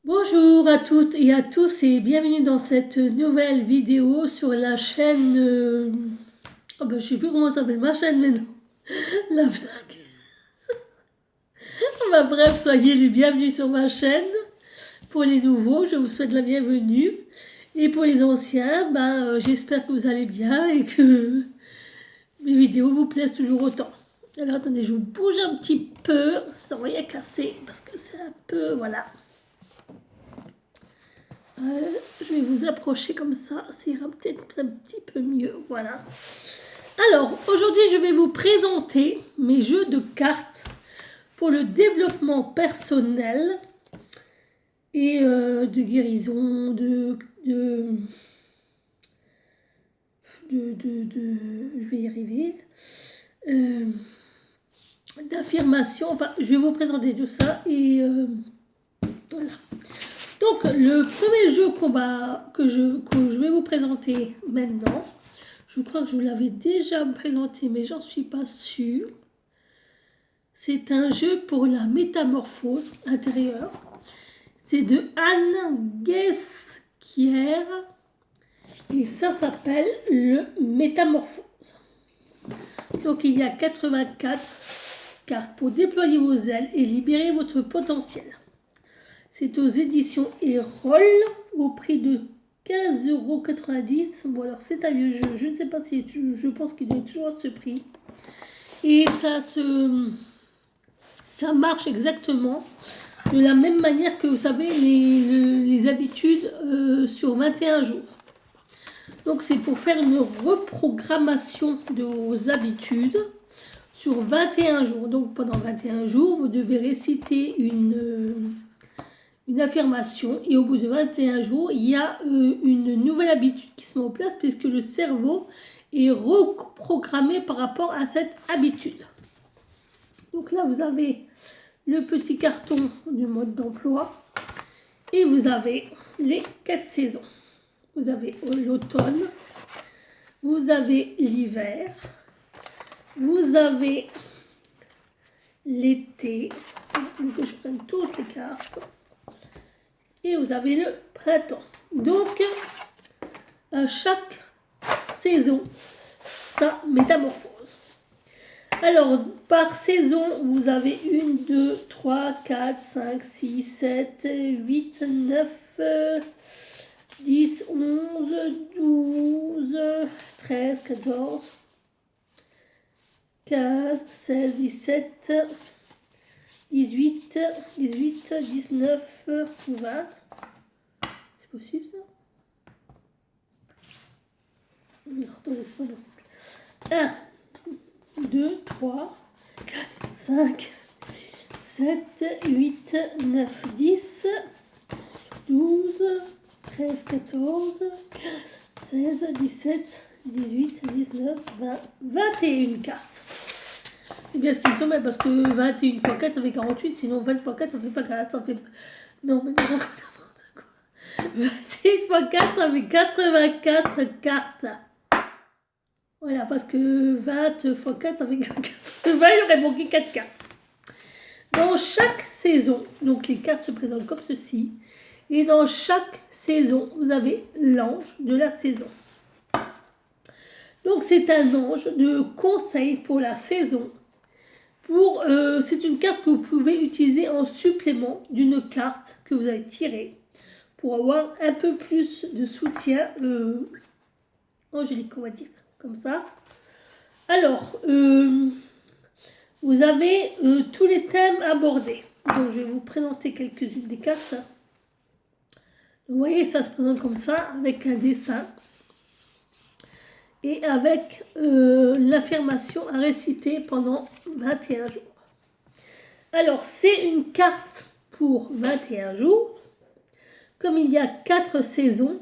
Bonjour à toutes et à tous et bienvenue dans cette nouvelle vidéo sur la chaîne... je sais plus comment ça s'appelle ma chaîne maintenant. La blague. Bref, soyez les bienvenus sur ma chaîne. Pour les nouveaux, je vous souhaite la bienvenue. Et pour les anciens, j'espère que vous allez bien et que mes vidéos vous plaisent toujours autant. Alors attendez, je vous bouge un petit peu sans rien casser parce que c'est un peu... Voilà. Je vais vous approcher comme ça ira peut-être un petit peu mieux. Voilà. Alors, aujourd'hui, je vais vous présenter mes jeux de cartes pour le développement personnel et de guérison, je vais y arriver, d'affirmation. Enfin, je vais vous présenter tout ça et voilà. Donc, le premier jeu que je vais vous présenter maintenant, je crois que je vous l'avais déjà présenté, mais j'en suis pas sûre. C'est un jeu pour la métamorphose intérieure. C'est de Anne Guesquière et ça s'appelle le Métamorphose. Donc, il y a 84 cartes pour déployer vos ailes et libérer votre potentiel. C'est aux éditions Erol au prix de 15,90 €. Bon, alors c'est un vieux jeu, je ne sais pas si je pense qu'il doit être toujours à ce prix. Et ça marche exactement de la même manière que vous savez les habitudes sur 21 jours. Donc c'est pour faire une reprogrammation de vos habitudes sur 21 jours. Donc pendant 21 jours, vous devez réciter une affirmation et au bout de 21 jours, il y a une nouvelle habitude qui se met en place puisque le cerveau est reprogrammé par rapport à cette habitude. Donc là, vous avez le petit carton du mode d'emploi et vous avez les 4 saisons. Vous avez l'automne, vous avez l'hiver, vous avez l'été. Il faut que je prenne toutes les cartes. Et vous avez le printemps. Donc, à chaque saison, ça métamorphose. Alors, par saison, vous avez 1, 2, 3, 4, 5, 6, 7, 8, 9, 10, 11, 12, 13, 14, 15, 16, 17, 18, 19, 20. C'est possible ça? Non, attendez, c'est pas possible. 1, 2, 3, 4, 5, 7, 8, 9, 10, 12, 13, 14, 15, 16, 17, 18, 19, 20, 21 cartes. C'est bien ce qu'il me semble, parce que 21 x 4 ça fait 48, sinon 20 x 4 ça fait pas 4, ça fait... Non mais déjà n'importe quoi. 21 x 4 ça fait 84 cartes. Voilà, parce que 20 x 4 ça fait 80, il aurait manqué 4 cartes. Dans chaque saison, donc les cartes se présentent comme ceci, et dans chaque saison, vous avez l'ange de la saison. Donc c'est un ange de conseil pour la saison. C'est une carte que vous pouvez utiliser en supplément d'une carte que vous avez tirée pour avoir un peu plus de soutien angélique, on va dire, comme ça. Alors, vous avez tous les thèmes abordés. Donc, je vais vous présenter quelques-unes des cartes. Vous voyez, ça se présente comme ça, avec un dessin. Et avec l'affirmation à réciter pendant 21 jours. Alors, c'est une carte pour 21 jours. Comme il y a 4 saisons,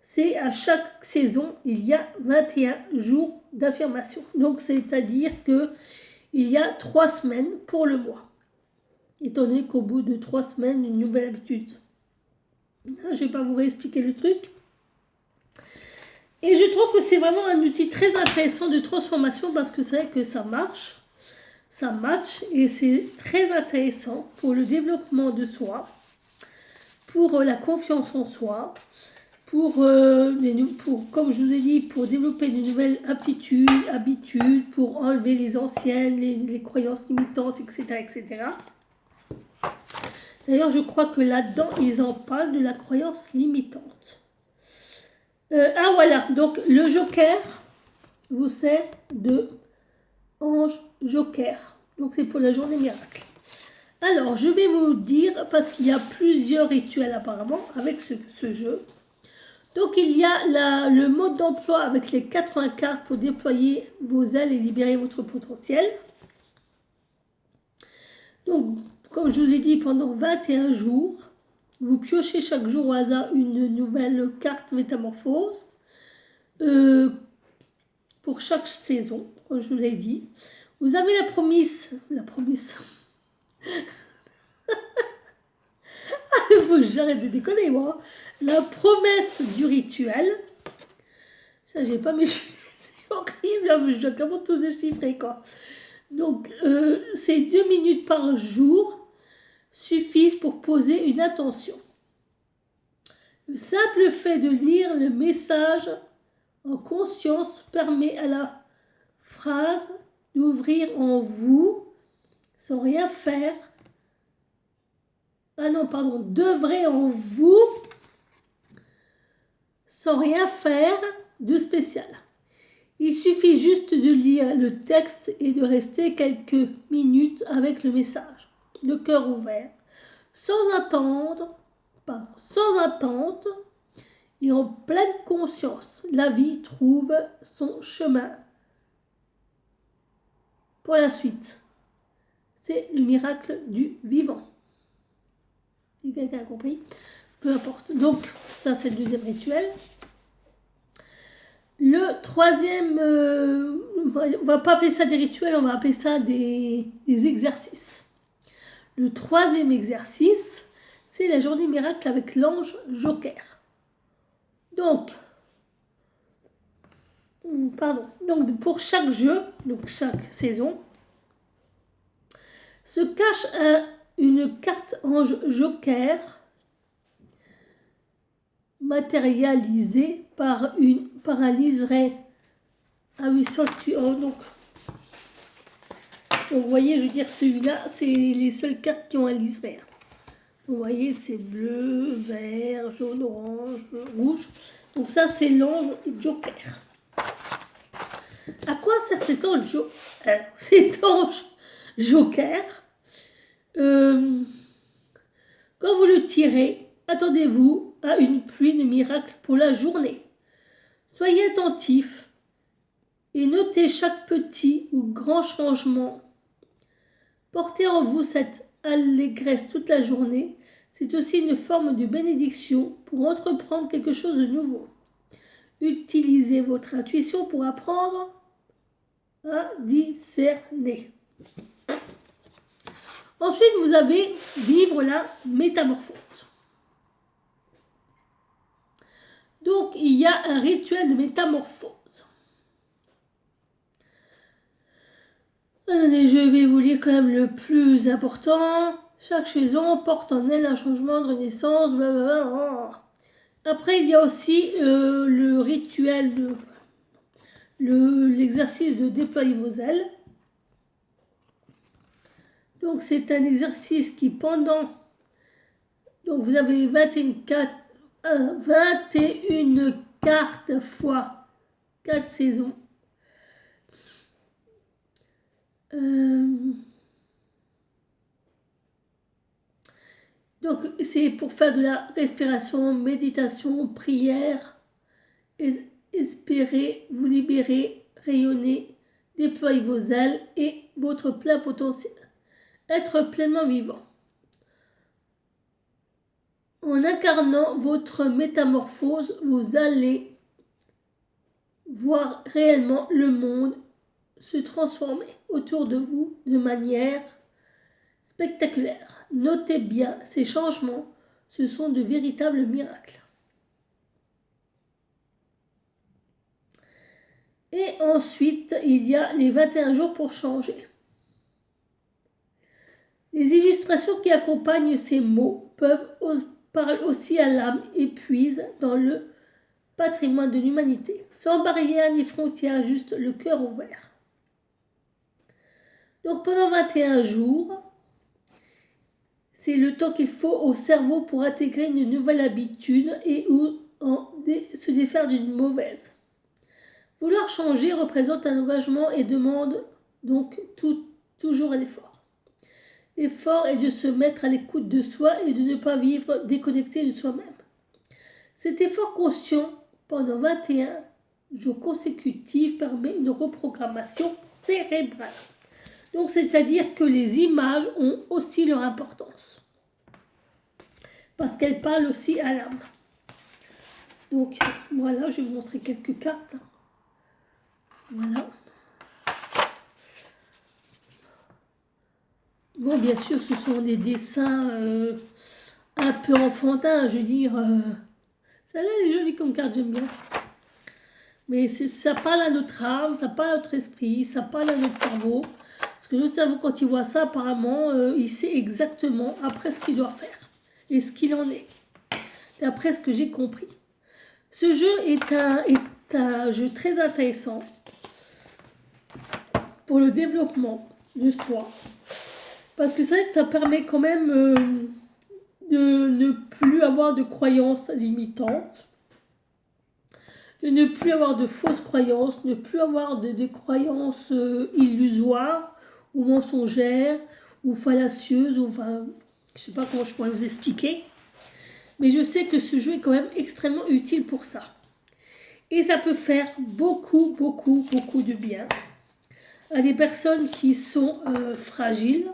c'est à chaque saison, il y a 21 jours d'affirmation. Donc, c'est-à-dire qu'il y a 3 semaines pour le mois. Étant donné qu'au bout de 3 semaines, une nouvelle habitude. Je ne vais pas vous réexpliquer le truc. Et je trouve que c'est vraiment un outil très intéressant de transformation parce que c'est vrai que ça marche, ça match et c'est très intéressant pour le développement de soi, pour la confiance en soi, pour, comme je vous ai dit, pour développer de nouvelles aptitudes, habitudes, pour enlever les anciennes, les croyances limitantes, etc., etc. D'ailleurs, je crois que là-dedans, ils en parlent de la croyance limitante. Ah voilà, donc le joker vous sert de ange joker. Donc c'est pour la journée miracle. Alors, je vais vous dire, parce qu'il y a plusieurs rituels apparemment avec ce jeu. Donc, il y a le mode d'emploi avec les 80 cartes pour déployer vos ailes et libérer votre potentiel. Donc, comme je vous ai dit, pendant 21 jours, vous piochez chaque jour au hasard une nouvelle carte métamorphose pour chaque saison, comme je vous l'ai dit. Vous avez la promesse. Il faut que j'arrête de déconner, moi. La promesse du rituel. Ça, j'ai pas mes lunettes, c'est horrible, je dois quand même tout déchiffrer, quoi. Donc, ces 2 minutes par jour suffisent pour poser une intention. Le simple fait de lire le message en conscience permet à la phrase d'ouvrir en vous sans rien faire. D'œuvrer en vous sans rien faire de spécial. Il suffit juste de lire le texte et de rester quelques minutes avec le message, le cœur ouvert, sans attente et en pleine conscience. La vie trouve son chemin. Pour la suite, c'est le miracle du vivant. Si quelqu'un a compris, peu importe. Donc, ça c'est le deuxième rituel. Le troisième, on va pas appeler ça des rituels, on va appeler ça des exercices. Le troisième exercice, c'est la journée miracle avec l'ange joker. Donc, pour chaque jeu, donc chaque saison, se cache une carte ange joker matérialisée par une paralyserait. Ah oui, soit tu... Oh, donc, vous voyez, je veux dire, celui-là, c'est les seules cartes qui ont un liseré. Vous voyez, c'est bleu, vert, jaune, orange, rouge. Donc ça, c'est l'ange joker. À quoi sert cet ange joker? Quand vous le tirez, attendez-vous à une pluie de miracles pour la journée. Soyez attentifs et notez chaque petit ou grand changement. Portez en vous cette allégresse toute la journée. C'est aussi une forme de bénédiction pour entreprendre quelque chose de nouveau. Utilisez votre intuition pour apprendre à discerner. Ensuite, vous avez vivre la métamorphose. Donc, il y a un rituel de métamorphose. Je vais vous lire quand même le plus important. Chaque saison porte en elle un changement de renaissance. Blablabla. Après, il y a aussi le rituel, l'exercice de déployer vos ailes. Donc, c'est un exercice qui pendant... Donc, vous avez 21 cartes fois 4 saisons. Donc, c'est pour faire de la respiration, méditation, prière, espérer, vous libérer, rayonner, déployer vos ailes et votre plein potentiel. Être pleinement vivant. En incarnant votre métamorphose, vous allez voir réellement le monde se transformer autour de vous de manière spectaculaire. Notez bien ces changements, ce sont de véritables miracles. Et ensuite, il y a les 21 jours pour changer. Les illustrations qui accompagnent ces mots peuvent parle aussi à l'âme et puise dans le patrimoine de l'humanité, sans barrière ni frontières, juste le cœur ouvert. Donc pendant 21 jours, c'est le temps qu'il faut au cerveau pour intégrer une nouvelle habitude et ou se défaire d'une mauvaise. Vouloir changer représente un engagement et demande donc toujours un effort. L'effort est de se mettre à l'écoute de soi et de ne pas vivre déconnecté de soi-même. Cet effort conscient pendant 21 jours consécutifs permet une reprogrammation cérébrale. Donc c'est-à-dire que les images ont aussi leur importance. Parce qu'elles parlent aussi à l'âme. Donc voilà, je vais vous montrer quelques cartes. Voilà. Bon, bien sûr, ce sont des dessins un peu enfantins, je veux dire. Celle-là, elle est jolie comme carte, j'aime bien. Mais ça parle à notre âme, ça parle à notre esprit, ça parle à notre cerveau. Parce que notre cerveau, quand il voit ça, apparemment, il sait exactement après ce qu'il doit faire et ce qu'il en est. D'après ce que j'ai compris. Ce jeu est un jeu très intéressant pour le développement de soi. Parce que c'est vrai que ça permet quand même de ne plus avoir de croyances limitantes, de ne plus avoir de fausses croyances, ne plus avoir de croyances illusoires ou mensongères ou fallacieuses, ou enfin, je ne sais pas comment je pourrais vous expliquer. Mais je sais que ce jeu est quand même extrêmement utile pour ça. Et ça peut faire beaucoup, beaucoup, beaucoup de bien à des personnes qui sont fragiles,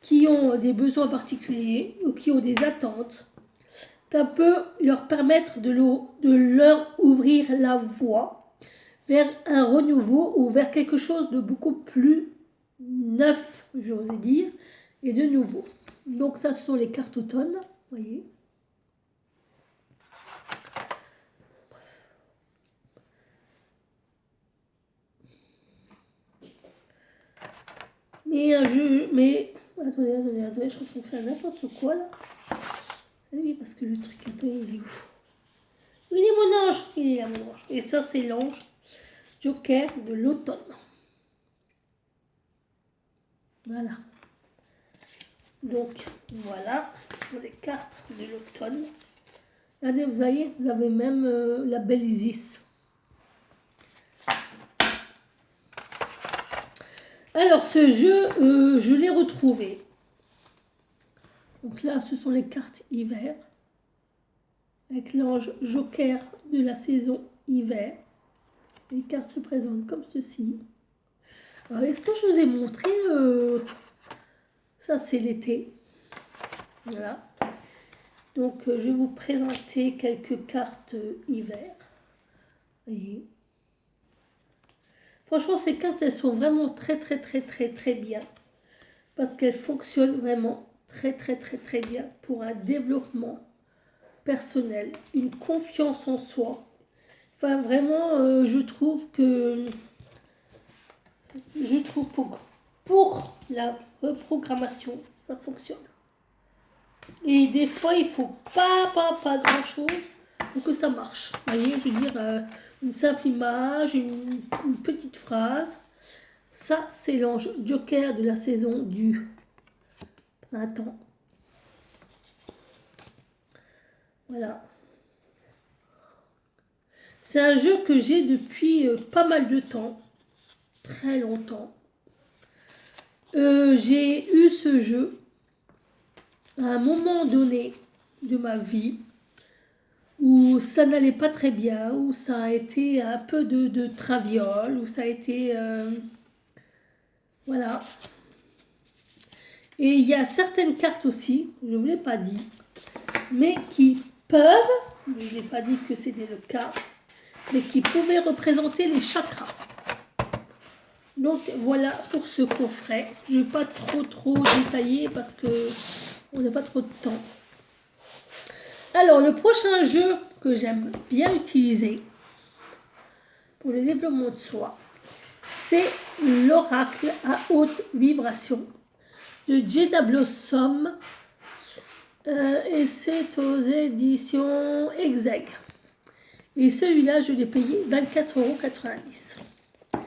qui ont des besoins particuliers ou qui ont des attentes. Ça peut leur permettre de leur ouvrir la voie vers un renouveau ou vers quelque chose de beaucoup plus neuf, j'ose dire, et de nouveau. Donc ça, ce sont les cartes automne, vous voyez. Mais attendez, je suis en train de faire n'importe quoi là. Oui, parce que le truc, attends, il est où? Il est mon ange, il est là mon ange. Et ça, c'est l'ange Joker de l'automne. Voilà. Donc, voilà pour les cartes de l'automne. Regardez, vous voyez, vous avez même la belle Isis. Alors, ce jeu, je l'ai retrouvé. Donc là, ce sont les cartes hiver. Avec l'ange Joker de la saison hiver. Les cartes se présentent comme ceci. Est-ce que je vous ai montré ça, c'est l'été. Voilà. Donc, je vais vous présenter quelques cartes hiver. Voyez. Franchement, ces cartes, elles sont vraiment très, très, très, très, très bien. Parce qu'elles fonctionnent vraiment très, très, très, très bien pour un développement personnel, une confiance en soi. Enfin, vraiment, je trouve que pour la reprogrammation, ça fonctionne. Et des fois, il faut pas grand chose pour que ça marche. Vous voyez, je veux dire, une simple image, une petite phrase. Ça, c'est l'ange Joker de la saison du printemps. Voilà. C'est un jeu que j'ai depuis pas mal de temps. Très longtemps. J'ai eu ce jeu à un moment donné de ma vie où ça n'allait pas très bien, où ça a été un peu de traviole, où ça a été... voilà. Et il y a certaines cartes aussi, je ne vous l'ai pas dit, mais qui peuvent, je ne l'ai pas dit que c'était le cas, mais qui pouvaient représenter les chakras. Donc voilà pour ce coffret. Je ne vais pas trop détailler parce que on n'a pas trop de temps. Alors le prochain jeu que j'aime bien utiliser pour le développement de soi, c'est l'oracle à haute vibration de Jada Blossom. Et c'est aux éditions Exeg. Et celui-là, je l'ai payé 24,90 €.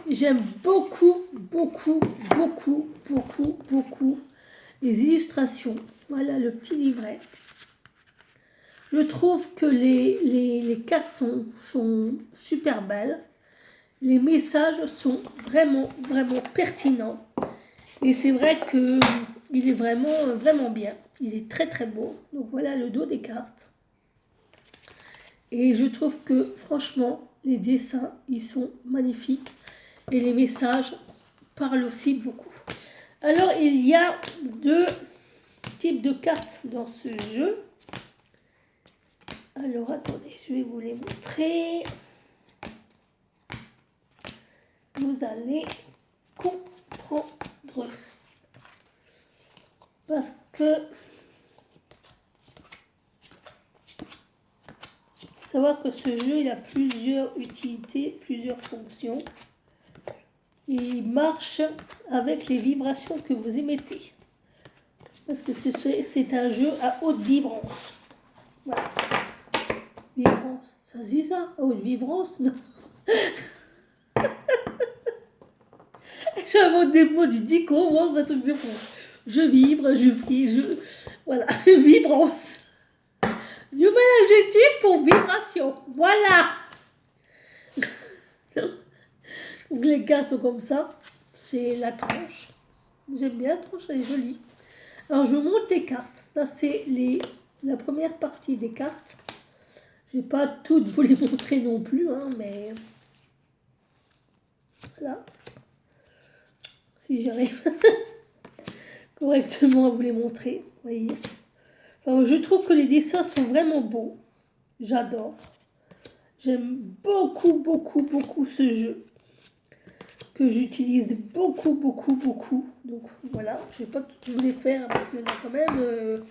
J'aime beaucoup, beaucoup, beaucoup, beaucoup, beaucoup les illustrations. Voilà le petit livret. Je trouve que les cartes sont super belles. Les messages sont vraiment, vraiment pertinents. Et c'est vrai qu'il est vraiment, vraiment bien. Il est très, très beau. Donc voilà le dos des cartes. Et je trouve que franchement, les dessins, ils sont magnifiques. Et les messages parlent aussi beaucoup. Alors, il y a deux types de cartes dans ce jeu. Alors, attendez, je vais vous les montrer. Vous allez comprendre. Parce que savoir que ce jeu, il a plusieurs utilités, plusieurs fonctions. Il marche avec les vibrations que vous émettez. Parce que c'est un jeu à haute vibrance. Voilà. Vibrance, ça se dit ça? Haute vibrance? Non. J'invente des mots du dico, moi, c'est un truc de fou. Je vibre, je vis, je... Voilà, vibrance. Nouvel objectif pour vibration. Voilà. Donc les cartes sont comme ça. C'est la tranche. J'aime bien la tranche, elle est jolie. Alors je monte les cartes. Ça c'est la première partie des cartes. Je ne vais pas toutes vous les montrer non plus, hein, mais voilà. Si j'arrive correctement à vous les montrer, vous voyez. Enfin, je trouve que les dessins sont vraiment beaux. J'adore. J'aime beaucoup, beaucoup, beaucoup ce jeu. Que j'utilise beaucoup, beaucoup, beaucoup. Donc voilà, je ne vais pas tout vous les faire parce qu'il y en a quand même...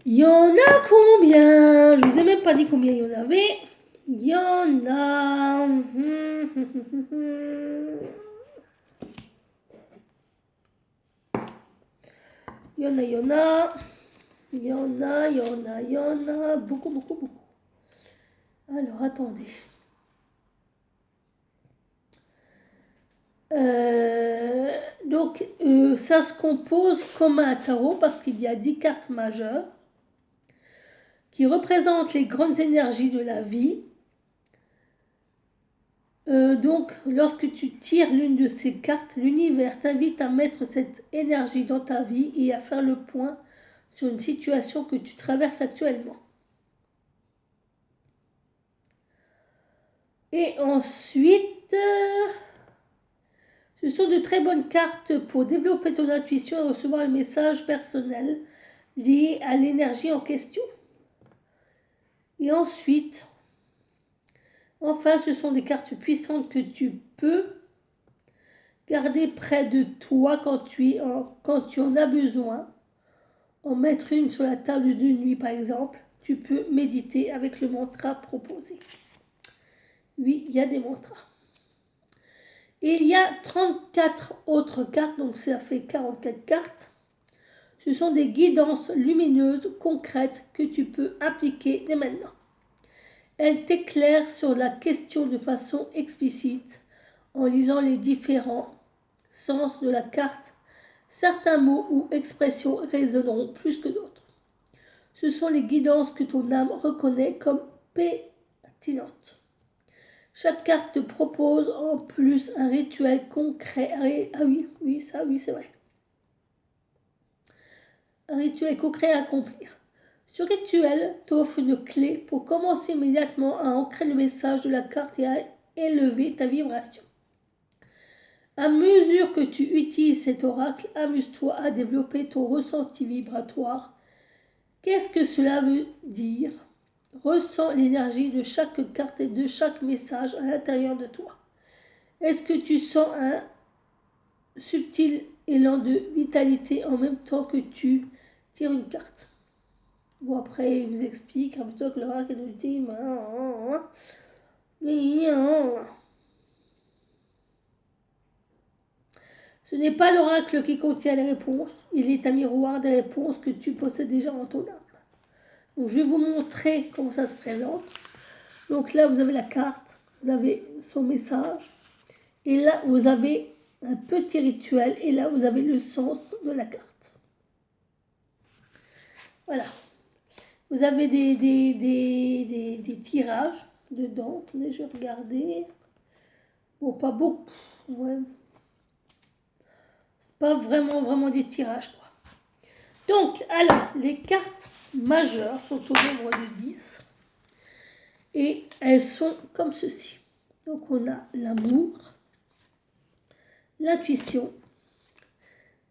Il y en a combien? Je vous ai même pas dit combien il y en avait. Il y en a... Il y en a, il y en a. Il y en a, il y en a, il y en a. Beaucoup, beaucoup, beaucoup. Alors, attendez. Donc, ça se compose comme un tarot parce qu'il y a 10 cartes majeures qui représentent les grandes énergies de la vie. Donc, lorsque tu tires l'une de ces cartes, l'univers t'invite à mettre cette énergie dans ta vie et à faire le point sur une situation que tu traverses actuellement. Et ensuite, ce sont de très bonnes cartes pour développer ton intuition et recevoir un message personnel lié à l'énergie en question. Et ensuite, enfin, ce sont des cartes puissantes que tu peux garder près de toi quand tu en as besoin. En mettre une sur la table de nuit, par exemple. Tu peux méditer avec le mantra proposé. Oui, il y a des mantras. Et il y a 34 autres cartes, donc ça fait 44 cartes. Ce sont des guidances lumineuses, concrètes, que tu peux appliquer dès maintenant. Elles t'éclairent sur la question de façon explicite en lisant les différents sens de la carte. Certains mots ou expressions résonneront plus que d'autres. Ce sont les guidances que ton âme reconnaît comme pertinentes. Chaque carte te propose en plus un rituel concret. Ah oui, oui, ça, oui, c'est vrai. Un rituel concret à accomplir. Ce rituel t'offre une clé pour commencer immédiatement à ancrer le message de la carte et à élever ta vibration. À mesure que tu utilises cet oracle, amuse-toi à développer ton ressenti vibratoire. Qu'est-ce que cela veut dire? Ressens l'énergie de chaque carte et de chaque message à l'intérieur de toi. Est-ce que tu sens un subtil élan de vitalité en même temps que tu tires une carte? Bon, après, il vous explique un peu que l'oracle nous dit... Ce n'est pas l'oracle qui contient les réponses, il est un miroir des réponses que tu possèdes déjà en ton âme. Donc je vais vous montrer comment ça se présente. Donc là, vous avez la carte, vous avez son message, et là, vous avez un petit rituel, et là, vous avez le sens de la carte. Voilà. Vous avez des tirages dedans. Attendez, je vais regarder. Bon, pas beaucoup. Ouais. C'est pas vraiment des tirages, quoi. Donc, alors, les cartes majeures sont au nombre de 10. Et elles sont comme ceci. Donc, on a l'amour, l'intuition,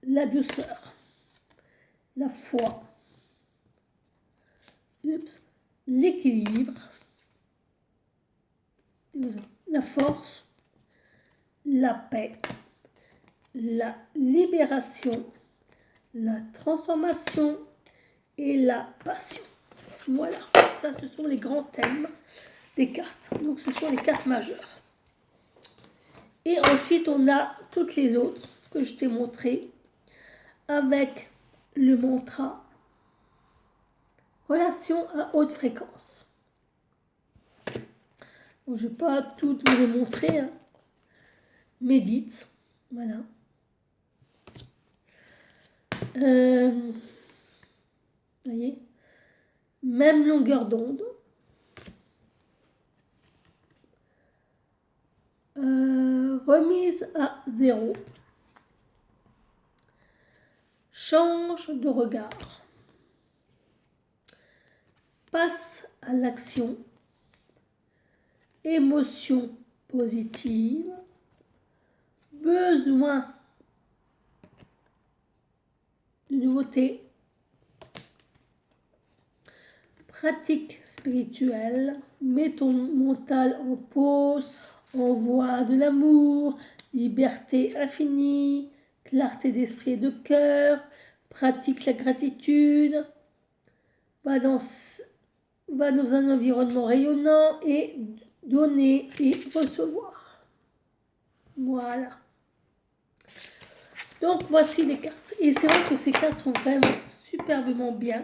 la douceur, la foi, l'équilibre, la force, la paix, la libération, la transformation et la passion. Voilà, ça ce sont les grands thèmes des cartes. Donc ce sont les cartes majeures. Et ensuite on a toutes les autres que je t'ai montrées avec le mantra relation à haute fréquence. Bon, je ne vais pas toutes vous les montrer. Hein. Médite. Voilà. Vous voyez, même longueur d'onde. Remise à 0. Change de regard. Passe à l'action. Émotion positive. Besoin de nouveauté. Pratique spirituelle. Mets ton mental en pause. Envoie de l'amour. Liberté infinie. Clarté d'esprit et de cœur. Pratique la gratitude. Va dans un environnement rayonnant et donner et recevoir. Voilà. Donc voici les cartes. Et c'est vrai que ces cartes sont vraiment superbement bien.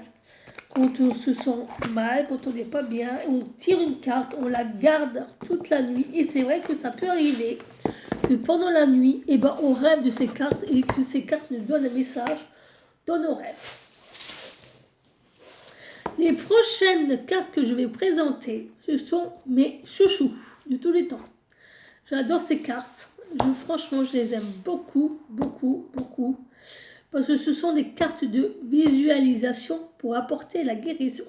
Quand on se sent mal, quand on n'est pas bien, on tire une carte, on la garde toute la nuit. Et c'est vrai que ça peut arriver que pendant la nuit, on rêve de ces cartes et que ces cartes nous donnent un message dans nos rêves. Les prochaines cartes que je vais présenter, ce sont mes chouchous de tous les temps. J'adore ces cartes. Franchement, je les aime beaucoup. Parce que ce sont des cartes de visualisation pour apporter la guérison.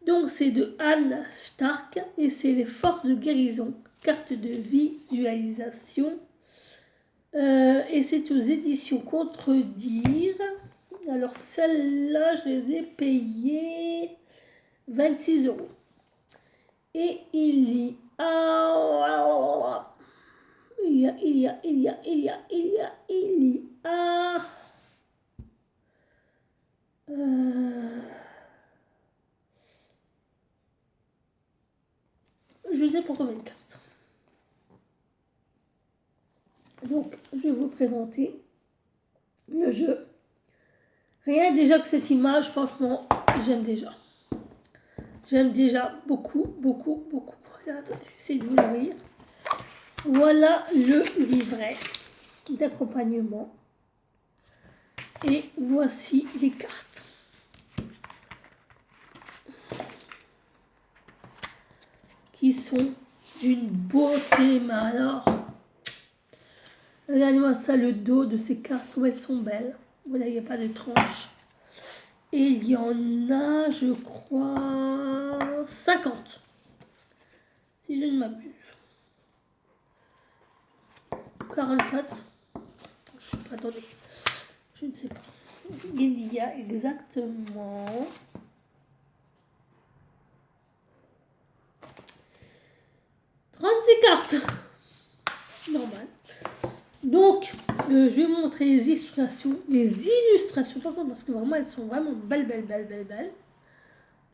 Donc, c'est de Anne Stark et c'est les forces de guérison. Carte de visualisation. Et c'est aux éditions Contredire. Alors, celles-là, je les ai payées 26 €. Et il y a je sais pas combien de cartes. Donc, je vais vous présenter le jeu. Rien déjà que cette image, franchement, j'aime déjà. J'aime déjà beaucoup. Voilà, attendez, j'essaie de vous l'ouvrir. Voilà le livret d'accompagnement. Et voici les cartes. Qui sont d'une beauté, mais alors... Regardez-moi ça, le dos de ces cartes, comme elles sont belles. Voilà, il n'y a pas de tranche. Et il y en a, je crois, 50. Si je ne m'abuse. 44. Attendez, je ne sais pas. Il y a exactement... 36 cartes. Normal. Donc, je vais vous montrer les illustrations. Par contre, parce que vraiment, elles sont vraiment belles.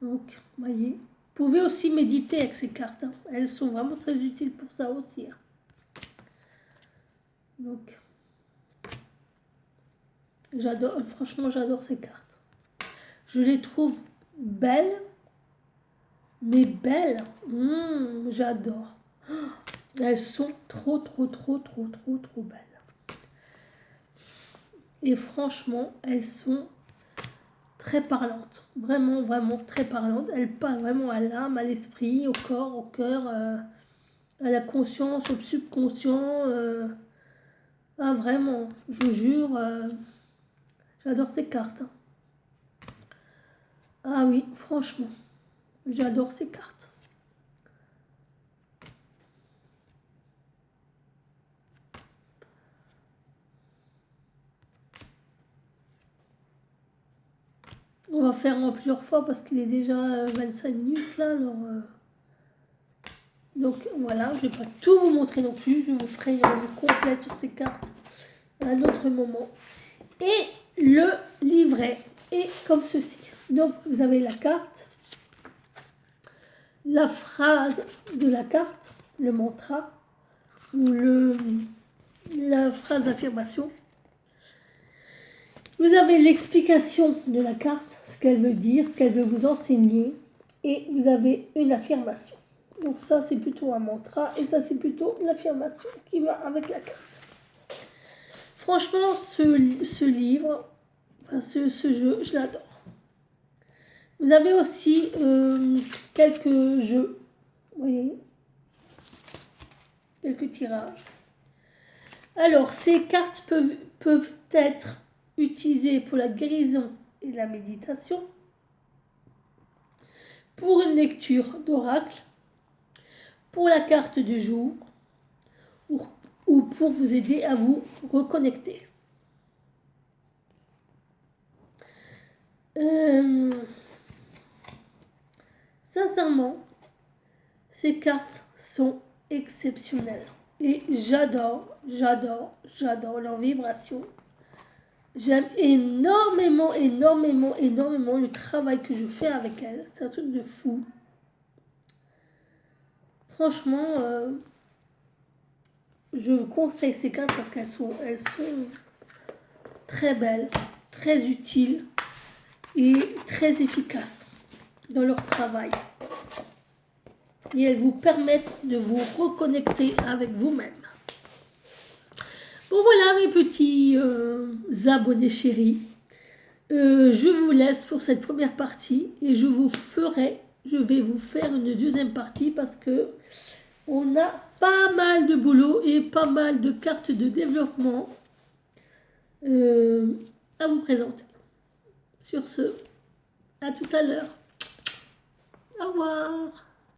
Donc, vous voyez. Vous pouvez aussi méditer avec ces cartes. Hein. Elles sont vraiment très utiles pour ça aussi. Hein. Donc, J'adore, franchement, j'adore ces cartes. Je les trouve belles, mais belles. J'adore. Elles sont trop belles. Et franchement, elles sont très parlantes. Vraiment très parlantes. Elles parlent vraiment à l'âme, à l'esprit, au corps, au cœur, à la conscience, au subconscient. Ah, vraiment, je vous jure, j'adore ces cartes. Ah oui, franchement, j'adore ces cartes. On va faire en plusieurs fois parce qu'il est déjà 25 minutes là. Alors, donc voilà, je ne vais pas tout vous montrer non plus. Je vous ferai une complète sur ces cartes à un autre moment. Et le livret est comme ceci. Donc vous avez la carte, la phrase de la carte, le mantra ou la phrase d'affirmation. Vous avez l'explication de la carte, ce qu'elle veut dire, ce qu'elle veut vous enseigner, et vous avez une affirmation. Donc ça, c'est plutôt un mantra, et ça, c'est plutôt l'affirmation qui va avec la carte. Franchement, ce livre, enfin ce jeu, je l'adore. Vous avez aussi quelques jeux, vous voyez, quelques tirages. Alors, ces cartes peuvent être utilisées pour la guérison et la méditation, pour une lecture d'oracle, pour la carte du jour ou pour vous aider à vous reconnecter. Sincèrement, ces cartes sont exceptionnelles et j'adore leur vibration. J'aime énormément le travail que je fais avec elles. C'est un truc de fou. Franchement, je vous conseille ces cartes parce qu'elles sont très belles, très utiles et très efficaces dans leur travail. Et elles vous permettent de vous reconnecter avec vous-même. Bon voilà mes petits abonnés chéris. Je vous laisse pour cette première partie et je vais vous faire une deuxième partie parce que on a pas mal de boulot et pas mal de cartes de développement à vous présenter. Sur ce, à tout à l'heure. Au revoir.